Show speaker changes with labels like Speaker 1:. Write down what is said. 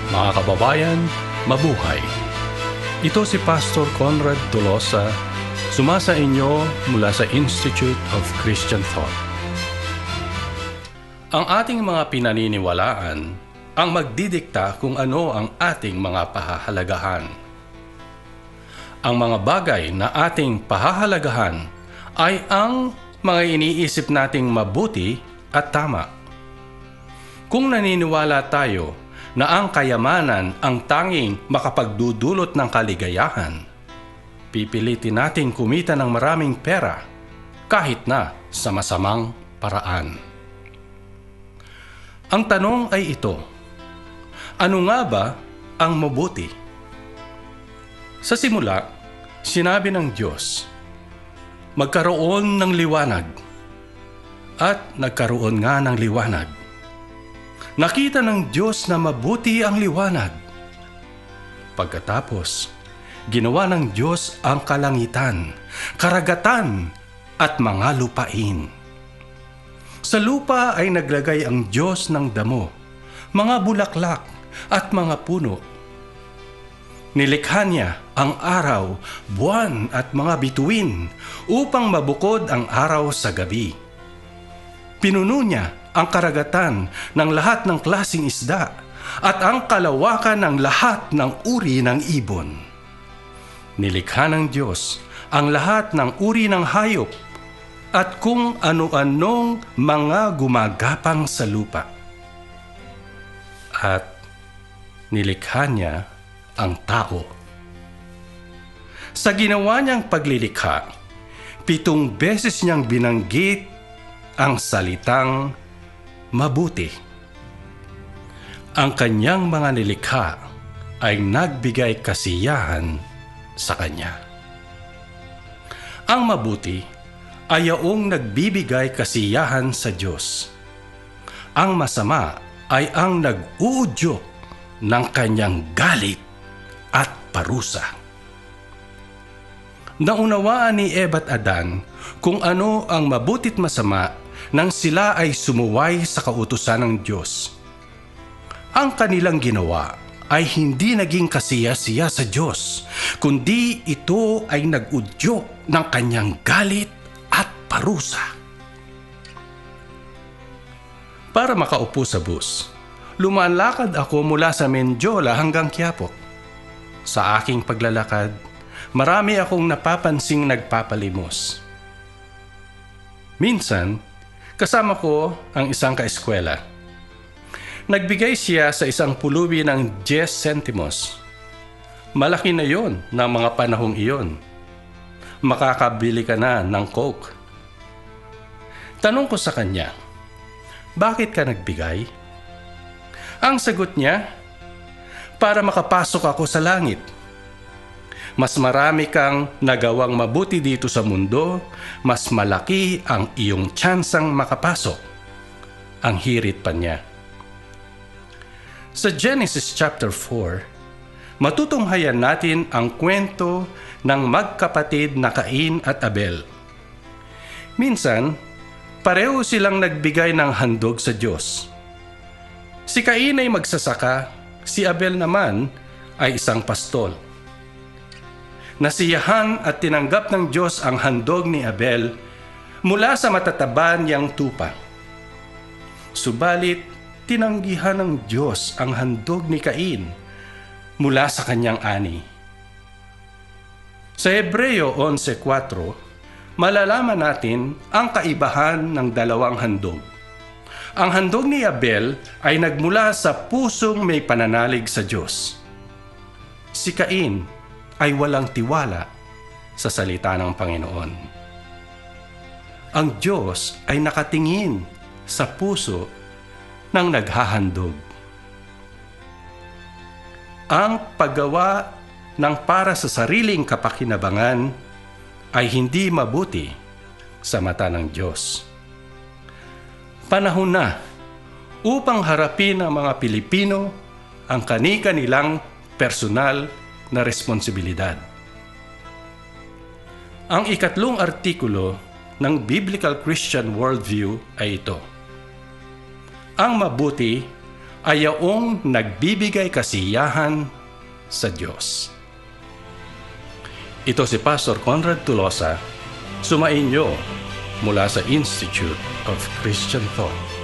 Speaker 1: Mga kababayan, mabuhay! Ito si Pastor Conrad Tolosa, sumasa inyo mula sa Institute of Christian Thought. Ang ating mga pinaniniwalaan ang magdidikta kung ano ang ating mga pahahalagahan. Ang mga bagay na ating pahahalagahan ay ang mga iniisip nating mabuti at tama. Kung naniniwala tayo na ang kayamanan ang tanging makapagdudulot ng kaligayahan, pipilitin nating kumita ng maraming pera kahit na sa masamang paraan. Ang tanong ay ito, ano nga ba ang mabuti? Sa simula, sinabi ng Diyos, magkaroon ng liwanag, at nagkaroon nga ng liwanag. Nakita ng Diyos na mabuti ang liwanag. Pagkatapos, ginawa ng Diyos ang kalangitan, karagatan, at mga lupain. Sa lupa ay naglagay ang Diyos ng damo, mga bulaklak, at mga puno. Nilikha niya ang araw, buwan, at mga bituin upang mabukod ang araw sa gabi. Pinuno niya ang karagatan ng lahat ng klaseng isda at ang kalawakan ng lahat ng uri ng ibon. Nilikha ng Diyos ang lahat ng uri ng hayop at kung ano-anong mga gumagapang sa lupa. At nilikha niya ang tao. Sa ginawa niyang paglilikha, 7 beses niyang binanggit ang salitang mabuti. Ang kanyang mga nilikha ay nagbigay kasiyahan sa kanya. Ang mabuti ay yaong nagbibigay kasiyahan sa Diyos. Ang masama ay ang nag-uudyok ng kanyang galit at parusa. Naunawaan ni Eva at Adan kung ano ang mabuti't masama nang sila ay sumuway sa kautusan ng Diyos. Ang kanilang ginawa ay hindi naging kasiya-siya sa Diyos, kundi ito ay nag-udyok ng kanyang galit at parusa. Para makaupo sa bus, lumalakad ako mula sa Mendiola hanggang Quiapo. Sa aking paglalakad, marami akong napapansing nagpapalimos. Minsan, kasama ko ang isang kaeskwela. Nagbigay siya sa isang pulubi ng 10 centimos. Malaki na yon ng mga panahong iyon. Makakabili ka na ng Coke. Tanong ko sa kanya, bakit ka nagbigay? Ang sagot niya, para makapasok ako sa langit. Mas marami kang nagawang mabuti dito sa mundo, mas malaki ang iyong tsansang makapasok. Ang hirit pa niya. Sa Genesis chapter 4, matutunghayan natin ang kwento ng magkapatid na Cain at Abel. Minsan, pareho silang nagbigay ng handog sa Diyos. Si Cain ay magsasaka, si Abel naman ay isang pastol. Nasiyahan at tinanggap ng Diyos ang handog ni Abel mula sa matataba niyang tupa. Subalit, tinanggihan ng Diyos ang handog ni Cain mula sa kanyang ani. Sa Hebreo 11:4, malalaman natin ang kaibahan ng dalawang handog. Ang handog ni Abel ay nagmula sa pusong may pananalig sa Diyos. Si Cain ay walang tiwala sa salita ng Panginoon. Ang Diyos ay nakatingin sa puso ng naghahandog. Ang paggawa ng para sa sariling kapakinabangan ay hindi mabuti sa mata ng Diyos. Panahon na upang harapin ng mga Pilipino ang kani-kanilang personal na responsibilidad. Ang 3 artikulo ng Biblical Christian Worldview ay ito. Ang mabuti ay yaong nagbibigay kasiyahan sa Diyos. Ito si Pastor Conrad Tulosa, sumainyo mula sa Institute of Christian Thought.